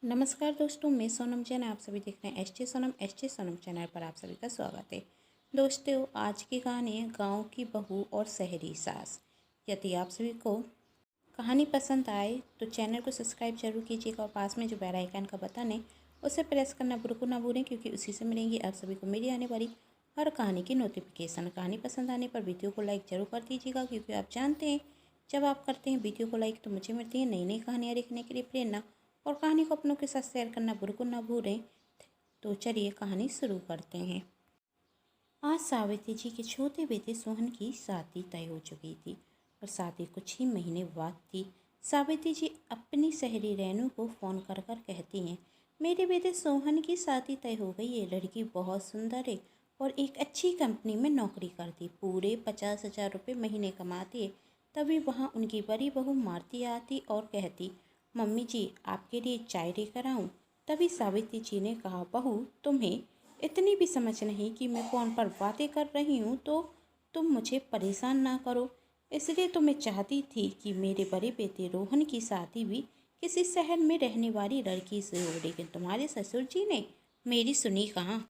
नमस्कार दोस्तों, मैं सोनम जैन। आप सभी देख रहे हैं एस टी सोनम चैनल पर। आप सभी का स्वागत है। दोस्तों, आज की कहानी है गाँव की बहू और शहरी सास। यदि आप सभी को कहानी पसंद आए तो चैनल को सब्सक्राइब जरूर कीजिएगा और पास में जो बेल आइकन का बटन है उसे प्रेस करना बिल्कुल ना भूलें, क्योंकि उसी से मिलेंगी आप सभी को मेरी आने वाली हर कहानी की नोटिफिकेशन। कहानी पसंद आने पर वीडियो को लाइक ज़रूर कर दीजिएगा, क्योंकि आप जानते हैं जब आप करते हैं वीडियो को लाइक तो मुझे मिलती है नई नई कहानियाँ लिखने के लिए प्रेरणा। और कहानी को अपनों के साथ शेयर करना बिल्कुल ना भूलें। तो चलिए कहानी शुरू करते हैं। आज सावित्री जी के छोटे बेटे सोहन की शादी तय हो चुकी थी और शादी कुछ ही महीने बाद थी। सावित्री जी अपनी सहेली रेनू को फ़ोन कर कर कहती हैं, मेरे बेटे सोहन की शादी तय हो गई है। लड़की बहुत सुंदर है और एक अच्छी कंपनी में नौकरी करती, पूरे 50,000 रुपये महीने कमाती है। तभी वहाँ उनकी बड़ी बहू मारती आती और कहती, मम्मी जी आपके लिए चाय लेकर आऊँ। तभी सावित्री जी ने कहा, बहू तुम्हें इतनी भी समझ नहीं कि मैं फ़ोन पर बातें कर रही हूँ तो तुम मुझे परेशान ना करो। इसलिए तो मैं चाहती थी कि मेरे बड़े बेटे रोहन की शादी भी किसी शहर में रहने वाली लड़की से हो, लेकिन तुम्हारे ससुर जी ने मेरी सुनी कहाँ।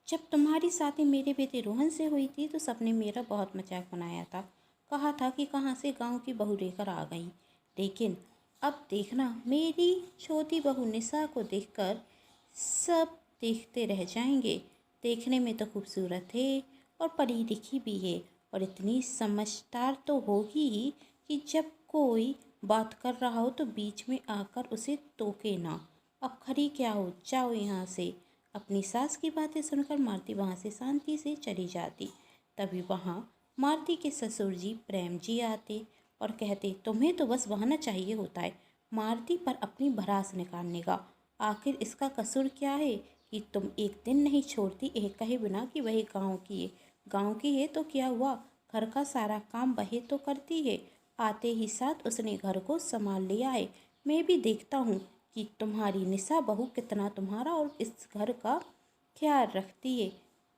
जब तुम्हारी शादी मेरे बेटे रोहन से हुई थी तो सबने मेरा बहुत मजाक बनाया था, कहा था कि कहाँ से गांव की बहू लेकर आ गई। लेकिन अब देखना, मेरी छोटी बहू निशा को देखकर सब देखते रह जाएंगे। देखने में तो खूबसूरत है और पढ़ी लिखी भी है और इतनी समझदार तो होगी ही कि जब कोई बात कर रहा हो तो बीच में आकर उसे टोके ना। अब खड़ी क्या हो, जाओ यहाँ से। अपनी सास की बातें सुनकर मालती वहाँ से शांति से चली जाती। तभी वहाँ मालती के ससुर जी प्रेम जी आते और कहते, तुम्हें तो बस बहाना चाहिए होता है मालती पर अपनी भड़ास निकालने का। आखिर इसका कसूर क्या है कि तुम एक दिन नहीं छोड़ती एक कहे बिना कि वही गाँव की है। गाँव की है तो क्या हुआ, घर का सारा काम वही तो करती है। आते ही साथ उसने घर को संभाल लिया है। मैं भी देखता हूँ कि तुम्हारी निशा बहू कितना तुम्हारा और इस घर का ख्याल रखती है।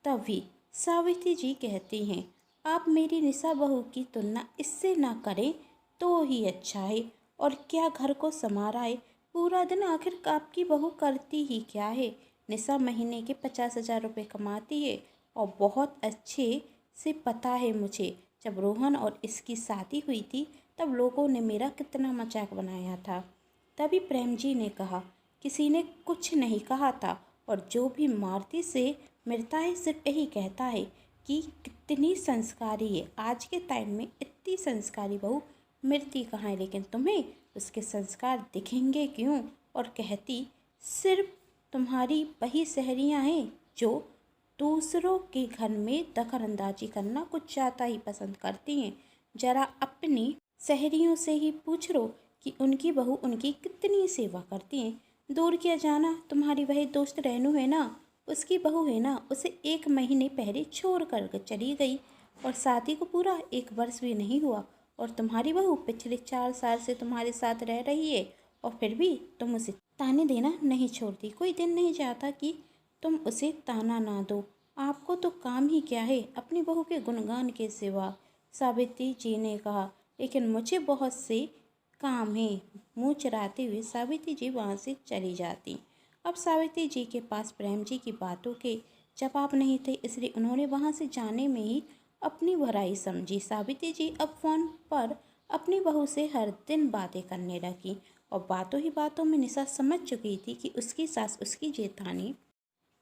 तभी सावित्री जी कहती हैं, आप मेरी निशा बहू की तुलना इससे ना करें तो ही अच्छा है। और क्या घर को संवारा है पूरा दिन, आखिर आपकी बहू करती ही क्या है। निशा महीने के 50,000 रुपये कमाती है और बहुत अच्छे से पता है मुझे। जब रोहन और इसकी शादी हुई थी तब लोगों ने मेरा कितना मजाक बनाया था। तभी प्रेम जी ने कहा, किसी ने कुछ नहीं कहा था और जो भी मालती से मिलता है सिर्फ यही कहता है कि कितनी संस्कारी है। आज के टाइम में इतनी संस्कारी बहू मिलती कहाँ है, लेकिन तुम्हें उसके संस्कार दिखेंगे क्यों। और कहती, सिर्फ तुम्हारी वही सहेलियाँ हैं जो दूसरों के घर में दखल अंदाजी करना कुछ ज़्यादा ही पसंद करती हैं। जरा अपनी सहेलियों से ही पूछ लो कि उनकी बहू उनकी कितनी सेवा करती हैं। दूर किया जाना, तुम्हारी वही दोस्त रेनू है ना, उसकी बहू है ना, उसे 1 महीने पहले छोड़ कर चली गई और शादी को पूरा 1 वर्ष भी नहीं हुआ। और तुम्हारी बहू पिछले 4 साल से तुम्हारे साथ रह रही है और फिर भी तुम उसे ताने देना नहीं छोड़ती। कोई दिन नहीं जाता कि तुम उसे ताना ना दो। आपको तो काम ही क्या है अपनी बहू के गुणगान के सिवा। सावित्री जी ने कहा, लेकिन मुझे बहुत से काम है। मुँह चुराते हुए सावित्री जी वहाँ से चली जाती। अब सावित्री जी के पास प्रेम जी की बातों के जवाब नहीं थे, इसलिए उन्होंने वहाँ से जाने में ही अपनी भलाई समझी। सावित्री जी अब फ़ोन पर अपनी बहू से हर दिन बातें करने लगी और बातों ही बातों में निशा समझ चुकी थी कि उसकी सास उसकी जेठानी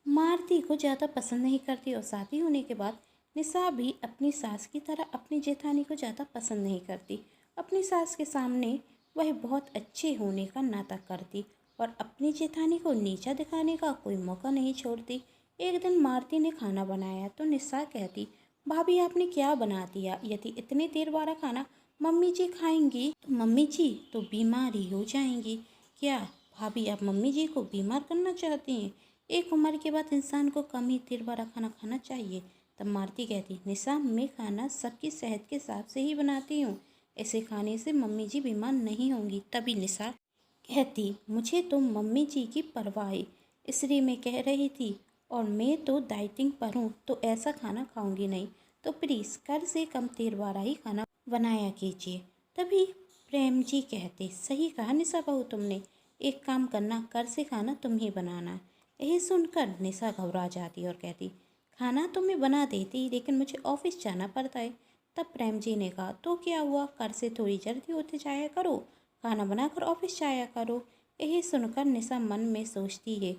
मालती को ज़्यादा पसंद नहीं करती और शादी होने के बाद निशा भी अपनी सास की तरह अपनी जेठानी को ज़्यादा पसंद नहीं करती। अपनी सास के सामने वह बहुत अच्छे होने का नाटक करती और अपनी जेठानी को नीचा दिखाने का कोई मौका नहीं छोड़ती। एक दिन मालती ने खाना बनाया तो निशा कहती, भाभी आपने क्या बना दिया, यदि इतनी देर वाला खाना मम्मी जी खाएंगी तो मम्मी जी तो बीमार ही हो जाएंगी। क्या भाभी आप मम्मी जी को बीमार करना चाहती हैं। एक उम्र के बाद इंसान को कम ही तेल वाला खाना खाना चाहिए। तब मालती कहती, निशा मैं खाना सबकी सेहत के हिसाब से ही बनाती हूँ, ऐसे खाने से मम्मी जी बीमार नहीं होंगी। तभी निशा कहती, मुझे तो मम्मी जी की परवाह है, इसलिए मैं कह रही थी और मैं तो डाइटिंग पर हूँ तो ऐसा खाना खाऊंगी नहीं, तो प्लीज़ कल से कम तेल वाला ही खाना बनाया कीजिए। तभी प्रेम जी कहते, सही कहा निशा बहू तुमने, एक काम करना, कर से खाना तुम ही बनाना। यही सुनकर निशा घबरा जाती और कहती, खाना तो मैं बना देती, लेकिन मुझे ऑफिस जाना पड़ता है। तब प्रेम जी ने कहा, तो क्या हुआ, कर से थोड़ी जल्दी उठ जाया करो, खाना बनाकर ऑफिस जाया करो। यही सुनकर निशा मन में सोचती है,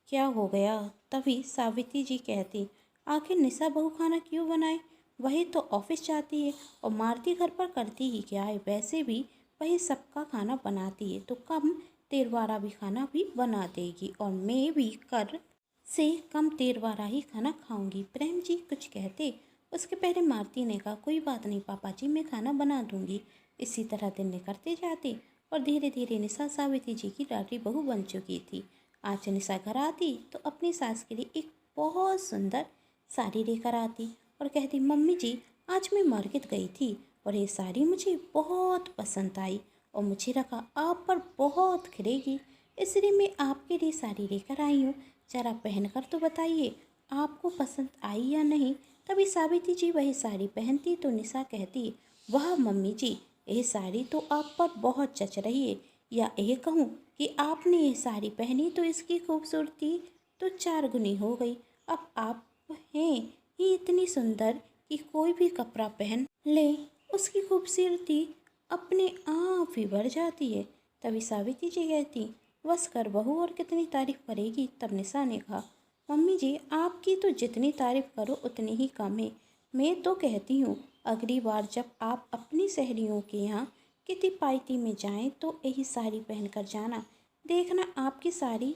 क्या हो गया। तभी सावित्री जी कहती, आखिर निशा बहू खाना क्यों बनाए, वही तो ऑफिस जाती है और मारती घर पर करती ही क्या है। वैसे भी वही सबका खाना बनाती है, तो कम तेल वाला भी खाना भी बना देगी और मैं भी कर से कम तेल वाला ही खाना खाऊंगी। प्रेम जी कुछ कहते उसके पहले मारती ने कहा, कोई बात नहीं पापा जी, मैं खाना बना दूंगी। इसी तरह दिन निकलते जाते और धीरे धीरे निशा सावित्री जी की लाडली बहू बन चुकी थी। आज निशा घर आती तो अपनी सास के लिए एक बहुत सुंदर साड़ी लेकर आती और कहती, मम्मी जी आज मैं मार्केट गई थी और ये साड़ी मुझे बहुत पसंद आई और मुझे लगा आप पर बहुत खिलेगी, इसलिए मैं आपके लिए साड़ी लेकर आई हूँ। जरा पहनकर तो बताइए आपको पसंद आई या नहीं। तभी सावित्री जी वही साड़ी पहनती तो निशा कहती, वाह मम्मी जी, ये साड़ी तो आप पर बहुत जच रही है, या यह कहूँ कि आपने ये साड़ी पहनी तो इसकी खूबसूरती तो 4 गुनी हो गई। अब आप हैं ही इतनी सुंदर कि कोई भी कपड़ा पहन ले उसकी खूबसूरती अपने आप ही बढ़ जाती है। तभी सावित्री जी कहती, बस कर बहू, और कितनी तारीफ करेगी। तब निशा ने कहा, मम्मी जी आपकी तो जितनी तारीफ करो उतनी ही कम है। मैं तो कहती हूँ अगली बार जब आप अपनी सहेलियों के यहाँ किटी पार्टी में जाएं तो यही साड़ी पहनकर जाना, देखना आपकी साड़ी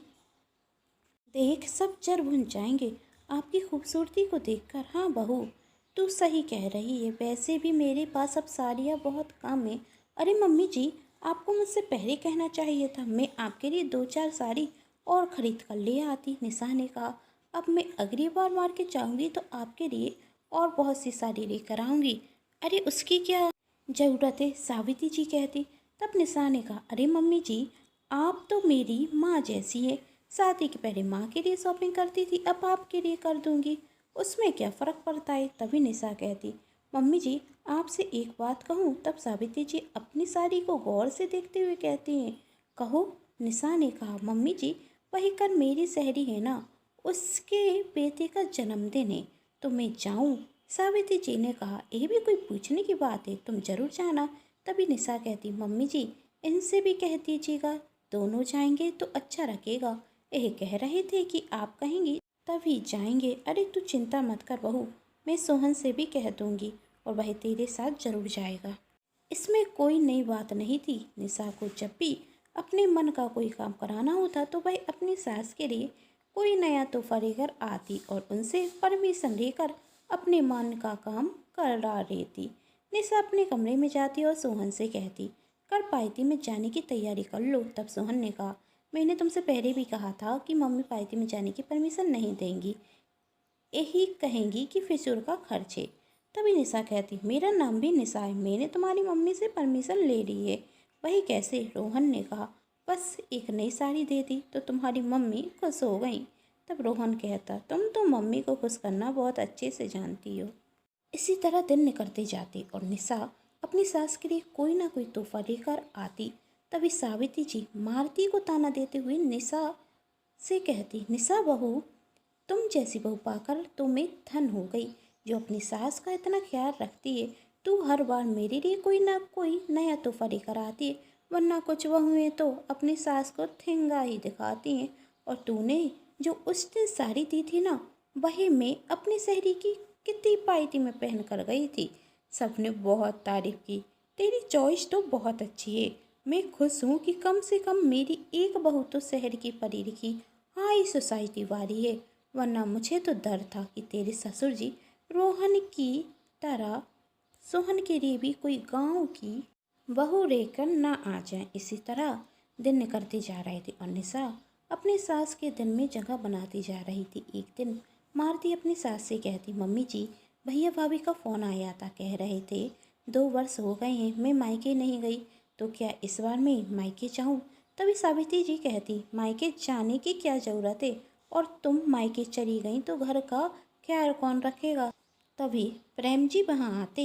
देख सब जर भुन जाएंगे आपकी खूबसूरती को देखकर। हाँ बहू, तू सही कह रही है, वैसे भी मेरे पास अब साड़ियाँ बहुत कम है। अरे मम्मी जी, आपको मुझसे पहले कहना चाहिए था, मैं आपके लिए 2-4 साड़ी और ख़रीद कर ले आती। निशा ने कहा, अब मैं अगली बार मार्केट जाऊंगी तो आपके लिए और बहुत सी साड़ी लेकर आऊँगी। अरे उसकी क्या ज़रूरत है, सावित्री जी कहती। तब निशा ने कहा, अरे मम्मी जी आप तो मेरी माँ जैसी है, शादी के पहले माँ के लिए शॉपिंग करती थी, अब आपके लिए कर दूंगी, उसमें क्या फ़र्क पड़ता है। तभी निशा कहती, मम्मी जी आपसे एक बात कहूँ। तब सावित्री जी अपनी साड़ी को गौर से देखते हुए कहती हैं, कहो। निशा ने कहा, मम्मी जी वही कर मेरी सहेली है ना, उसके बेटे का जन्मदिन है तो मैं जाऊँ। सावित्री जी ने कहा, ये भी कोई पूछने की बात है, तुम जरूर जाना। तभी निशा कहती, मम्मी जी इनसे भी कह दीजिएगा, दोनों जाएंगे तो अच्छा लगेगा। यह कह रहे थे कि आप कहेंगी तभी जाएंगे। अरे तू चिंता मत कर बहू, मैं सोहन से भी कह दूंगी और वह तेरे साथ जरूर जाएगा। इसमें कोई नई बात नहीं थी। निशा को जब भी अपने मन का कोई काम कराना होता तो वह अपनी सास के लिए कोई नया तोहफा लेकर आती और उनसे परमिशन लेकर अपने मन का काम करा लेती। निशा अपने कमरे में जाती और सोहन से कहती, कल पार्टी में जाने की तैयारी कर लो। तब सोहन ने कहा, मैंने तुमसे पहले भी कहा था कि मम्मी पार्टी में जाने की परमिशन नहीं देंगी, यही कहेंगी कि फिजूल का खर्च है। तभी निशा कहती, मेरा नाम भी निशा है, मैंने तुम्हारी मम्मी से परमिशन ले ली है। वही कैसे, रोहन ने कहा, बस एक नई साड़ी दे दी तो तुम्हारी मम्मी खुश हो गई। तब रोहन कहता, तुम तो मम्मी को खुश करना बहुत अच्छे से जानती हो। इसी तरह दिन निकलते जाते और निशा अपनी सास के लिए कोई ना कोई तोहफा लेकर आती। तभी सावित्री जी मारती को ताना देते हुए निशा से कहती, निशा बहू, तुम जैसी बहू पाकर तो मैं धन हो गई, जो अपनी सास का इतना ख्याल रखती है। तू हर बार मेरे लिए कोई ना कोई नया तोहफा लेकर आती है, वरना कुछ बहुएं तो अपनी सास को ठेंगा ही दिखाती हैं। और तूने जो उस दिन साड़ी दी थी ना, वही मैं अपनी सहेली की कितनी पार्टी में पहन कर गई थी, सबने बहुत तारीफ की। तेरी चॉइस तो बहुत अच्छी है, मैं खुश हूँ कि कम से कम मेरी एक बहू तो शहर की पढ़ी लिखी हाई सोसाइटी वाली है, वरना मुझे तो डर था कि तेरे ससुर जी रोहन की तरह सोहन के लिए भी कोई गांव की बहू लेकर ना आ जाए। इसी तरह दिन निकलते जा रहे थे और निशा अपनी सास के दिन में जगह बनाती जा रही थी। एक दिन मारती अपनी सास से कहती, मम्मी जी भैया भाभी का फ़ोन आया था, कह रहे थे 2 वर्ष हो गए हैं मैं मायके नहीं गई, तो क्या इस बार मैं मायके जाऊँ। तभी सावित्री जी कहती, मायके जाने की क्या ज़रूरत है, और तुम मायके चली गई तो घर का ख्याल कौन रखेगा। तभी प्रेम जी वहाँ आते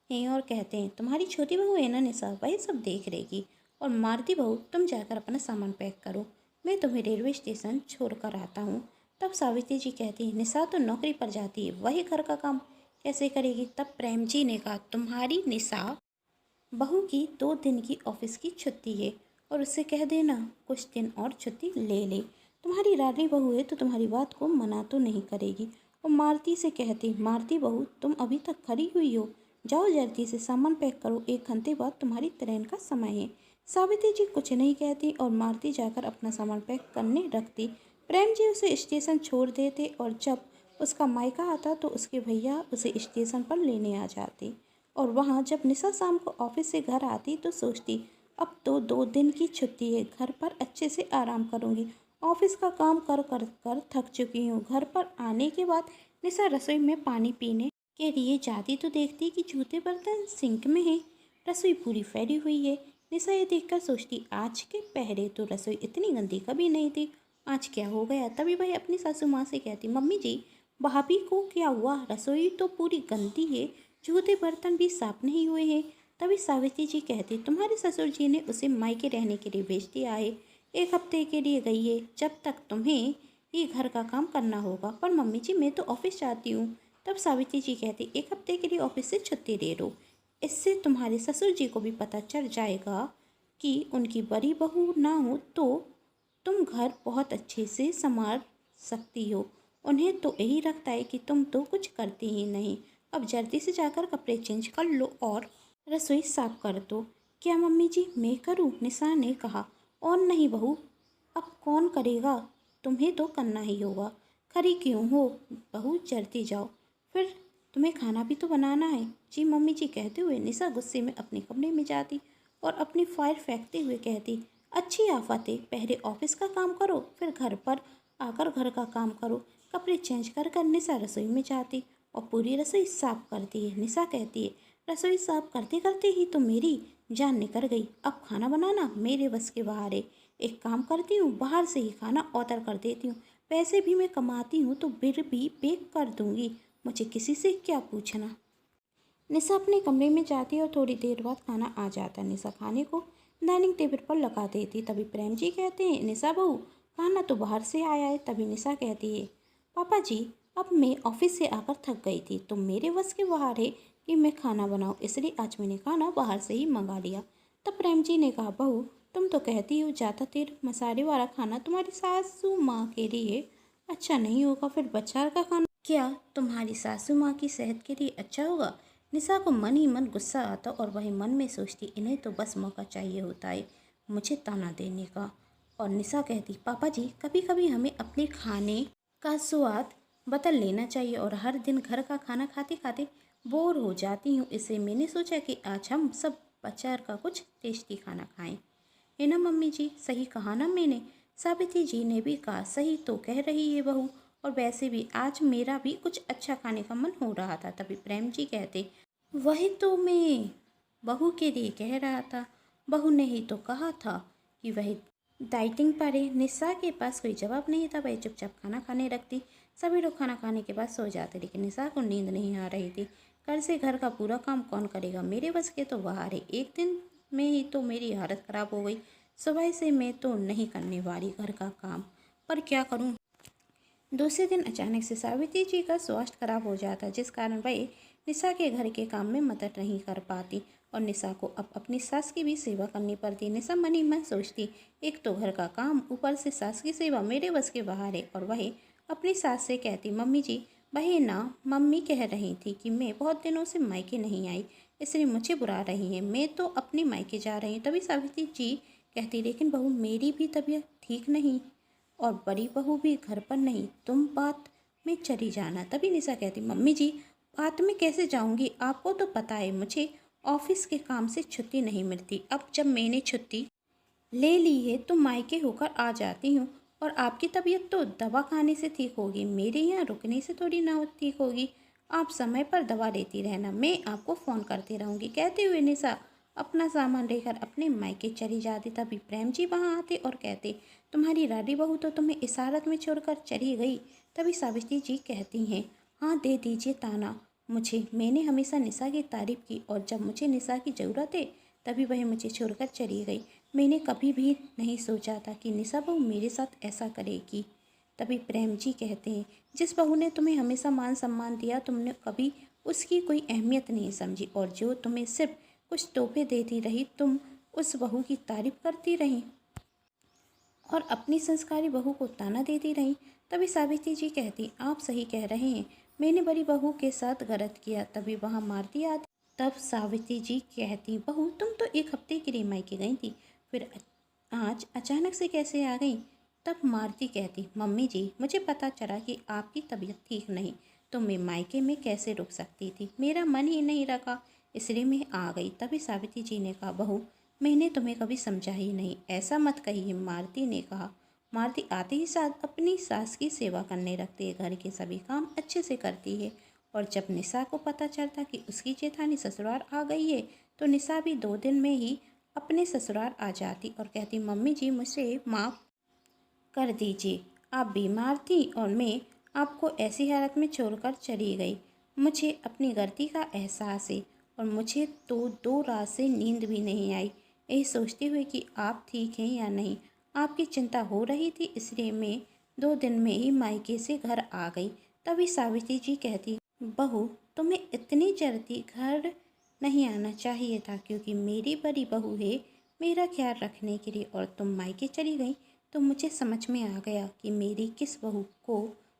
हैं और कहते हैं, तुम्हारी छोटी बहू है ना निशा, वही सब देख रहेगी और मारती बहू तुम जाकर अपना सामान पैक करो, मैं तुम्हें रेलवे स्टेशन छोड़ कर आता हूँ। तब सावित्री जी कहती निशा तो नौकरी पर जाती है, वही घर का काम कैसे करेगी। तब प्रेम जी ने कहा तुम्हारी निशा बहू की 2 दिन की ऑफिस की छुट्टी है और उससे कह देना कुछ दिन और छुट्टी ले ले। तुम्हारी रानी बहू है तो तुम्हारी बात को मना तो नहीं करेगी। और मारती से कहती मारती बहू तुम अभी तक खड़ी हुई हो, जाओ जल्दी से सामान पैक करो, 1 घंटे बाद तुम्हारी ट्रेन का समय है। सावित्री जी कुछ नहीं कहती और मारती जाकर अपना सामान पैक करने रखती। प्रेम जी उसे स्टेशन छोड़ देते और जब उसका मायका आता तो उसके भैया उसे स्टेशन पर लेने आ जाते। और वहाँ जब निशा शाम को ऑफिस से घर आती तो सोचती अब तो 2 दिन की छुट्टी है, घर पर अच्छे से आराम करूँगी, ऑफिस का काम कर कर कर थक चुकी हूँ। घर पर आने के बाद निशा रसोई में पानी पीने के लिए जाती तो देखती कि जूते बर्तन सिंक में है, रसोई पूरी फैली हुई है। निशा ये देखकर सोचती आज के पहले तो रसोई इतनी गंदी कभी नहीं थी, आज क्या हो गया। तभी वह अपनी सासू माँ से कहती मम्मी जी भाभी को क्या हुआ, रसोई तो पूरी गंदी है, जूते बर्तन भी साफ नहीं हुए हैं। तभी सावित्री जी कहती तुम्हारे ससुर जी ने उसे मायके रहने के लिए भेज दिया है, 1 हफ्ते के लिए गई है, जब तक तुम्हें ही घर का काम करना होगा। पर मम्मी जी मैं तो ऑफिस जाती हूँ। तब सावित्री जी कहती 1 हफ्ते के लिए ऑफिस से छुट्टी ले लो, इससे तुम्हारे ससुर जी को भी पता चल जाएगा कि उनकी बड़ी बहू ना हो तो तुम घर बहुत अच्छे से संभाल सकती हो। उन्हें तो यही लगता है कि तुम तो कुछ करती ही नहीं। अब जल्दी से जाकर कपड़े चेंज कर लो और रसोई साफ कर दो। क्या मम्मी जी मैं करूं? निशा ने कहा। और नहीं बहू, अब कौन करेगा, तुम्हें तो करना ही होगा। खरी क्यों हो बहू, जल्दी जाओ, फिर तुम्हें खाना भी तो बनाना है। जी मम्मी जी कहते हुए निशा गुस्से में अपने कमरे में जाती और अपनी फाइल फेंकते हुए कहती अच्छी आफत है, पहले ऑफिस का काम करो फिर घर पर आकर घर का काम करो। कपड़े चेंज कर कर निशा रसोई में जाती और पूरी रसोई साफ करती है। निशा कहती है रसोई साफ करते करते ही तो मेरी जान निकल गई, अब खाना बनाना मेरे बस के बाहर है। एक काम करती हूँ, बाहर से ही खाना ऑर्डर कर देती हूँ, पैसे भी मैं कमाती हूँ तो बिल भी पे कर दूँगी, मुझे किसी से क्या पूछना। निशा अपने कमरे में जाती और थोड़ी देर बाद खाना आ जाता। निशा खाने को डाइनिंग टेबल पर लगा देती। तभी प्रेम जी कहते हैं निशा बहू खाना तो बाहर से आया है। तभी निशा कहती है पापा जी अब मैं ऑफिस से आकर थक गई थी तो मेरे बस के बाहर है कि मैं खाना बनाऊँ, इसलिए आज मैंने खाना बाहर से ही मंगा लिया। तब प्रेम जी ने कहा बहू तुम तो कहती हो ज़्यादा तेल मसाले वाला खाना तुम्हारी सासू माँ के लिए अच्छा नहीं होगा, फिर बाजार का खाना क्या तुम्हारी सासू माँ की सेहत के लिए अच्छा होगा। निशा को मन ही मन गुस्सा आता और वही मन में सोचती इन्हें तो बस मौका चाहिए होता है मुझे ताना देने का। और निशा कहती पापा जी कभी कभी हमें अपने खाने का स्वाद बदल लेना चाहिए और हर दिन घर का खाना खाते खाते बोर हो जाती हूँ, इससे मैंने सोचा कि आज हम सब बाजार का कुछ टेस्टी खाना खाएं। है ना मम्मी जी, सही कहा ना मैंने। सावित्री जी ने भी कहा सही तो कह रही है बहू, और वैसे भी आज मेरा भी कुछ अच्छा खाने का मन हो रहा था। तभी प्रेम जी कहते वही तो मैं बहू के लिए कह रहा था, बहू ने ही तो कहा था कि वह डाइटिंग पर है। निशा के पास कोई जवाब नहीं था, वह चुपचाप खाना खाने लगती। सभी लोग खाना खाने के बाद सो जाते लेकिन निशा को नींद नहीं आ रही थी। कल से घर का पूरा काम कौन करेगा, मेरे बस के तो बाहर है, एक दिन में ही तो मेरी हालत ख़राब हो गई, सुबह से मैं तो नहीं करने वाली घर का काम, पर क्या करूं। दूसरे दिन अचानक से सावित्री जी का स्वास्थ्य खराब हो जाता जिस कारण वह निशा के घर के काम में मदद नहीं कर पाती और निशा को अब अपनी सास की भी सेवा करनी पड़ती। निशा मन ही मन सोचती एक तो घर का काम, ऊपर से सास की सेवा, मेरे बस के बाहर है। और वह अपनी सास से कहती मम्मी जी वही ना, मम्मी कह रही थी कि मैं बहुत दिनों से मायके नहीं आई इसलिए मुझे बुला रही हैं, मैं तो अपने मायके जा रही हूँ। तभी सावित्री जी कहती लेकिन बहू मेरी भी तबीयत ठीक नहीं और बड़ी बहू भी घर पर नहीं, तुम बात में चली जाना। तभी निशा कहती मम्मी जी बात में कैसे जाऊंगी, आपको तो पता है मुझे ऑफिस के काम से छुट्टी नहीं मिलती, अब जब मैंने छुट्टी ले ली है तो मायके होकर आ जाती हूँ और आपकी तबीयत तो दवा खाने से ठीक होगी, मेरे यहाँ रुकने से थोड़ी ना ठीक होगी, आप समय पर दवा लेती रहना, मैं आपको फ़ोन करती रहूँगी। कहते हुए निशा अपना सामान लेकर अपने मायके चली जाती। तभी प्रेम जी वहाँ आते और कहते तुम्हारी रानी बहू तो तुम्हें इस हालत में छोड़कर चली गई। तभी सावित्री जी कहती हैं हाँ दे दीजिए ताना मुझे, मैंने हमेशा निशा की तारीफ़ की और जब मुझे निशा की ज़रूरत है तभी वह मुझे छोड़कर चली गई। मैंने कभी भी नहीं सोचा था कि निशा बहू मेरे साथ ऐसा करेगी। तभी प्रेम जी कहते हैं, जिस बहू ने तुम्हें हमेशा मान सम्मान दिया तुमने कभी उसकी कोई अहमियत नहीं समझी, और जो तुम्हें सिर्फ कुछ तोहफे देती रही तुम उस बहू की तारीफ करती रही और अपनी संस्कारी बहू को ताना देती रही। तभी सावित्री जी कहती, आप सही कह रहे हैं, मैंने बड़ी बहू के साथ गलत किया। तभी वहाँ मारती आती। तब सावित्री जी कहती, बहू तुम तो एक हफ्ते के लिए मायके गई थी, फिर आज अचानक से कैसे आ गई। तब मारती कहती, मम्मी जी मुझे पता चला कि आपकी तबीयत ठीक नहीं, तो मैं मायके में कैसे रुक सकती थी, मेरा मन ही नहीं रखा, इसलिए मैं आ गई। तभी सावित्री जी ने कहा, बहू मैंने तुम्हें कभी समझा ही नहीं, ऐसा मत कहिए। मारती ने कहा, मारती आते ही साथ अपनी सास की सेवा करने लगती है, घर के सभी काम अच्छे से करती है। और जब निशा को पता चलता कि उसकी जेठानी ससुराल आ गई है तो निशा भी 2 दिन में ही अपने ससुराल आ जाती और कहती, मम्मी जी मुझे माफ़ कर दीजिए, आप बीमार थी और मैं आपको ऐसी हालत में छोड़कर चली गई। मुझे अपनी गलती का एहसास है और मुझे तो 2 रात से नींद भी नहीं आई, यही सोचते हुए कि आप ठीक हैं या नहीं। आपकी चिंता हो रही थी, इसलिए मैं 2 दिन में ही मायके से घर आ गई। तभी सावित्री जी कहती, बहू तुम्हें इतनी जल्दी घर नहीं आना चाहिए था, क्योंकि मेरी बड़ी बहू है मेरा ख्याल रखने के लिए, और तुम मायके चली गई तो मुझे समझ में आ गया कि मेरी किस बहू को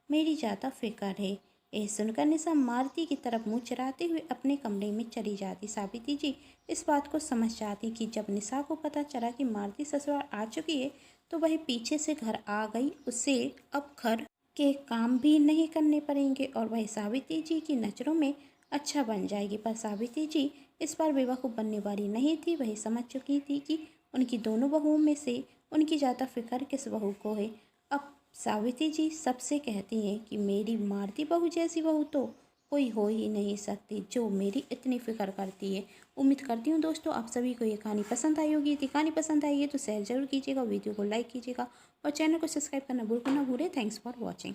मेरी ज़्यादा फिक्र है। यह सुनकर निशा मारुति की तरफ मुँह चढ़ाते हुए अपने कमरे में चली जाती। सावित्री जी इस बात को समझ जाती कि जब निशा को पता चला कि मारुति ससुराल आ चुकी है तो वह पीछे से घर आ गई, उससे अब घर के काम भी नहीं करने पड़ेंगे और वह सावित्री जी की नज़रों में अच्छा बन जाएगी। पर सावित्री जी इस बार बेवकूफ़ बनने वाली नहीं थी, वही समझ चुकी थी कि उनकी दोनों बहुओं में से उनकी ज़्यादा फिक्र किस बहू को है। अब सावित्री जी सबसे कहती हैं कि मेरी मारुति बहू जैसी बहू तो कोई हो ही नहीं सकती जो मेरी इतनी फ़िक्र करती है। उम्मीद करती हूँ दोस्तों आप सभी को ये कहानी पसंद आई होगी। यदि कहानी पसंद आई है तो शेयर जरूर कीजिएगा, वीडियो को लाइक कीजिएगा और चैनल को सब्सक्राइब करना बिल्कुल ना भूलें। Thanks for watching.